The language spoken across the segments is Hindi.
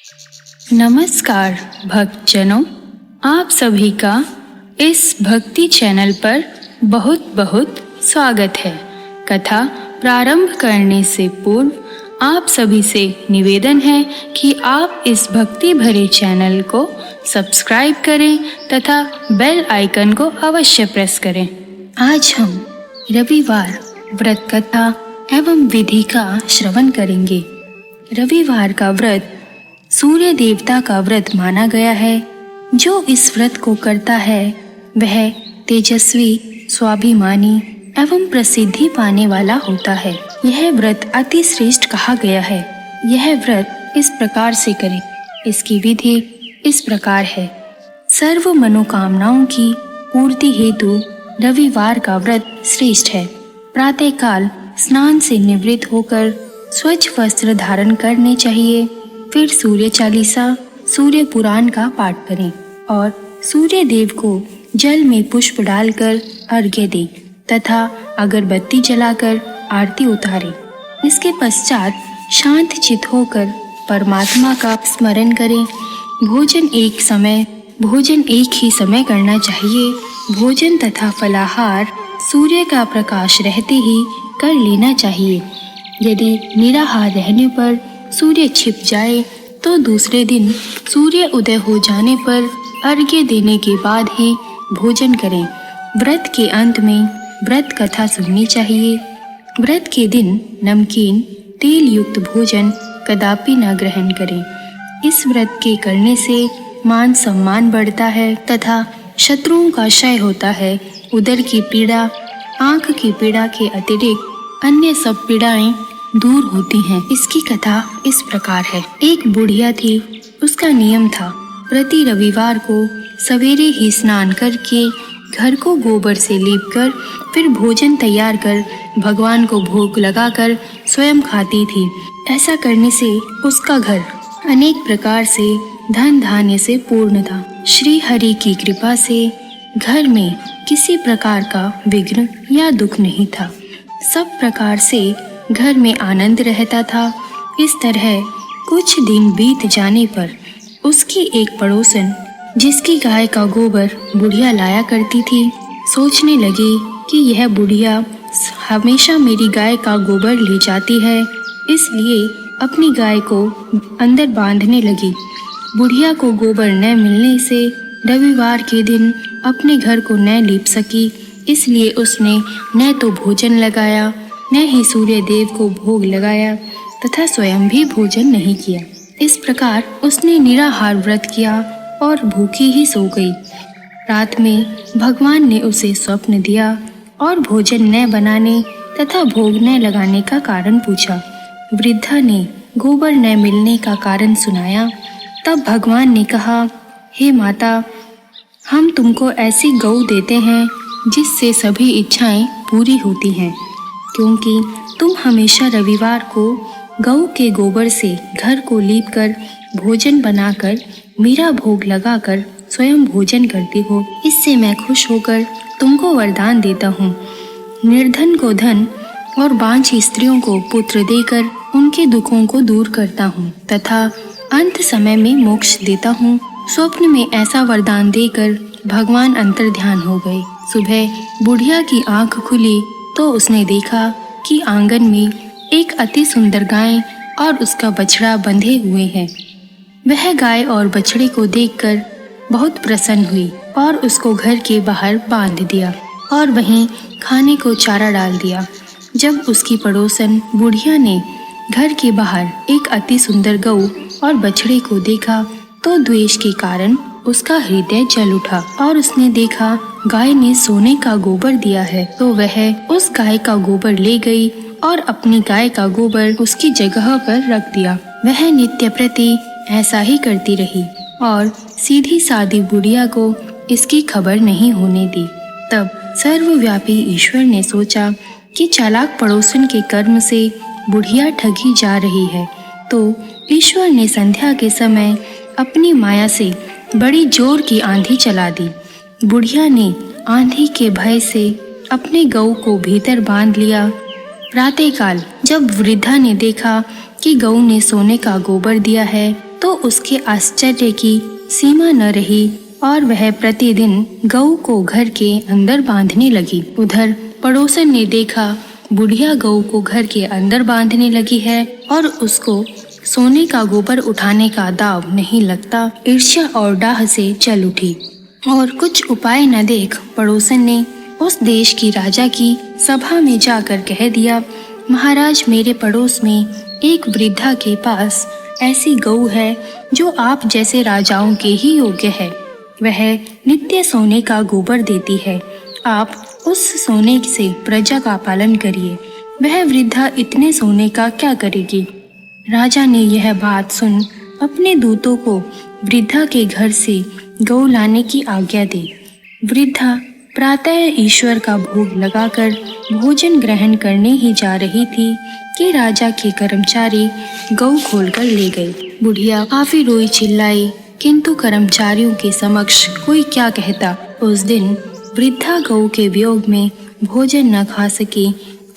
नमस्कार भक्तजनों, आप सभी का इस भक्ति चैनल पर बहुत बहुत स्वागत है। कथा प्रारंभ करने से पूर्व आप सभी से निवेदन है कि आप इस भक्ति भरे चैनल को सब्सक्राइब करें तथा बेल आइकन को अवश्य प्रेस करें। आज हम रविवार व्रत कथा एवं विधि का श्रवण करेंगे। रविवार का व्रत सूर्य देवता का व्रत माना गया है। जो इस व्रत को करता है वह तेजस्वी, स्वाभिमानी एवं प्रसिद्धि पाने वाला होता है। यह व्रत अति श्रेष्ठ कहा गया है। यह व्रत इस प्रकार से करें। इसकी विधि इस प्रकार है। सर्व मनोकामनाओं की पूर्ति हेतु रविवार का व्रत श्रेष्ठ है। प्रातःकाल स्नान से निवृत्त होकर स्वच्छ वस्त्र धारण करने चाहिए। फिर सूर्य चालीसा, सूर्य पुराण का पाठ करें और सूर्य देव को जल में पुष्प डालकर अर्घ्य दें तथा अगरबत्ती जलाकर आरती उतारें। इसके पश्चात शांत चित्त होकर परमात्मा का स्मरण करें। भोजन एक ही समय करना चाहिए। भोजन तथा फलाहार सूर्य का प्रकाश रहते ही कर लेना चाहिए। यदि निराहार रहने पर सूर्य छिप जाए तो दूसरे दिन सूर्य उदय हो जाने पर अर्घ्य देने के बाद ही भोजन करें। व्रत के अंत में व्रत कथा सुननी चाहिए। व्रत के दिन नमकीन तेल युक्त भोजन कदापि न ग्रहण करें। इस व्रत के करने से मान सम्मान बढ़ता है तथा शत्रुओं का क्षय होता है। उदर की पीड़ा, आंख की पीड़ा के अतिरिक्त अन्य सब पीड़ाएं दूर होती हैं। इसकी कथा इस प्रकार है। एक बुढ़िया थी। उसका नियम था प्रति रविवार को सवेरे ही स्नान करके घर को गोबर से लीपकर फिर भोजन तैयार कर भगवान को भोग लगाकर स्वयं खाती थी। ऐसा करने से उसका घर अनेक प्रकार से धन धान्य से पूर्ण था। श्री हरि की कृपा से घर में किसी प्रकार का विघ्न या दुख नहीं था। सब प्रकार से घर में आनंद रहता था। इस तरह कुछ दिन बीत जाने पर उसकी एक पड़ोसन, जिसकी गाय का गोबर बुढ़िया लाया करती थी, सोचने लगी कि यह बुढ़िया हमेशा मेरी गाय का गोबर ले जाती है, इसलिए अपनी गाय को अंदर बांधने लगी। बुढ़िया को गोबर न मिलने से रविवार के दिन अपने घर को न लीप सकी, इसलिए उसने न तो भोजन लगाया न ही सूर्य देव को भोग लगाया तथा स्वयं भी भोजन नहीं किया। इस प्रकार उसने निराहार व्रत किया और भूखी ही सो गई। रात में भगवान ने उसे स्वप्न दिया और भोजन न बनाने तथा भोग न लगाने का कारण पूछा। वृद्धा ने गोबर न मिलने का कारण सुनाया। तब भगवान ने कहा, हे माता, हम तुमको ऐसी गौ देते हैं जिससे सभी इच्छाएं पूरी होती हैं, क्योंकि तुम हमेशा रविवार को गौ के गोबर से घर को लीपकर भोजन बनाकर मेरा भोग लगाकर स्वयं भोजन करती हो। इससे मैं खुश होकर तुमको वरदान देता हूँ। निर्धन को धन और बांझी स्त्रियों को पुत्र देकर उनके दुखों को दूर करता हूँ तथा अंत समय में मोक्ष देता हूँ। स्वप्न में ऐसा वरदान देकर भगवान अंतर्ध्यान हो गए। सुबह बुढ़िया की आंख खुली तो उसने देखा कि आंगन में एक अति सुंदर गाय और उसका बछड़ा बंधे हुए हैं। वह गाय और बछड़े को देखकर बहुत प्रसन्न हुई और उसको घर के बाहर बांध दिया और वहीं खाने को चारा डाल दिया। जब उसकी पड़ोसन बुढ़िया ने घर के बाहर एक अति सुंदर गौ और बछड़े को देखा तो द्वेष के कारण उसका हृदय जल उठा और उसने देखा गाय ने सोने का गोबर दिया है, तो वह उस गाय का गोबर ले गई और अपनी गाय का गोबर उसकी जगह पर रख दिया। वह नित्य प्रति ऐसा ही करती रही और सीधी सादी बुढ़िया को इसकी खबर नहीं होने दी। तब सर्वव्यापी ईश्वर ने सोचा कि चालाक पड़ोसन के कर्म से बुढ़िया ठगी जा रही है, तो ईश्वर ने संध्या के समय अपनी माया से बड़ी जोर की आंधी चला दी। बुढ़िया ने आंधी के भय से अपने गऊ को भीतर बांध लिया। प्रातःकाल जब वृद्धा ने देखा कि गऊ ने सोने का गोबर दिया है तो उसके आश्चर्य की सीमा न रही और वह प्रतिदिन गऊ को घर के अंदर बांधने लगी। उधर पड़ोसन ने देखा बुढ़िया गऊ को घर के अंदर बांधने लगी है और उसको सोने का गोबर उठाने का दाव नहीं लगता। ईर्ष्या और डाह से चल उठी और कुछ उपाय न देख पड़ोसन ने उस देश की राजा की सभा में जाकर कह दिया, महाराज, मेरे पड़ोस में एक वृद्धा के पास ऐसी गऊ है जो आप जैसे राजाओं के ही योग्य है। वह नित्य सोने का गोबर देती है। आप उस सोने से प्रजा का पालन करिए। वह वृद्धा इतने सोने का क्या करेगी? राजा ने यह बात सुन अपने दूतों को वृद्धा के घर से गऊ लाने की आज्ञा दी। वृद्धा प्रातः ईश्वर का भोग लगाकर भोजन ग्रहण करने ही जा रही थी कि राजा के कर्मचारी गऊ खोलकर ले गए। बुढ़िया काफी रोई चिल्लाई, किंतु कर्मचारियों के समक्ष कोई क्या कहता। उस दिन वृद्धा गऊ के वियोग में भोजन न खा सकी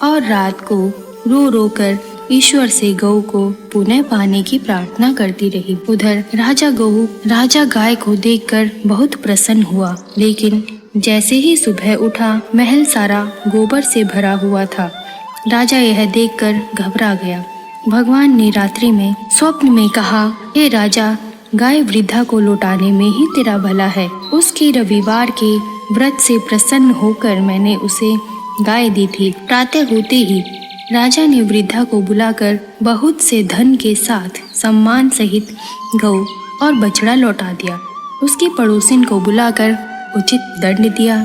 और रात को रो रो कर ईश्वर से गऊ को पुनः पाने की प्रार्थना करती रही। उधर राजा गाय को देखकर बहुत प्रसन्न हुआ, लेकिन जैसे ही सुबह उठा महल सारा गोबर से भरा हुआ था। राजा यह देखकर घबरा गया। भगवान ने रात्रि में स्वप्न में कहा, हे राजा, गाय वृद्धा को लौटाने में ही तेरा भला है। उसके रविवार के व्रत से प्रसन्न होकर मैंने उसे गाय दी थी। प्रातः होते ही राजा ने वृद्धा को बुलाकर बहुत से धन के साथ सम्मान सहित गऊ और बछड़ा लौटा दिया। उसके पड़ोसिन को बुलाकर उचित दंड दिया।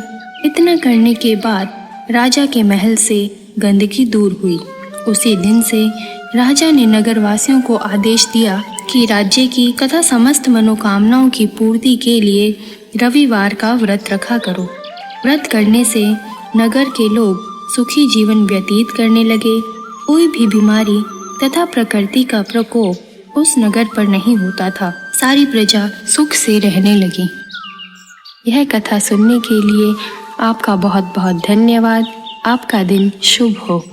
इतना करने के बाद राजा के महल से गंदगी दूर हुई। उसी दिन से राजा ने नगरवासियों को आदेश दिया कि राज्य की तथा समस्त मनोकामनाओं की पूर्ति के लिए रविवार का व्रत रखा करो। व्रत करने से नगर के लोग सुखी जीवन व्यतीत करने लगे। कोई भी बीमारी तथा प्रकृति का प्रकोप उस नगर पर नहीं होता था। सारी प्रजा सुख से रहने लगी। यह कथा सुनने के लिए आपका बहुत बहुत धन्यवाद। आपका दिन शुभ हो।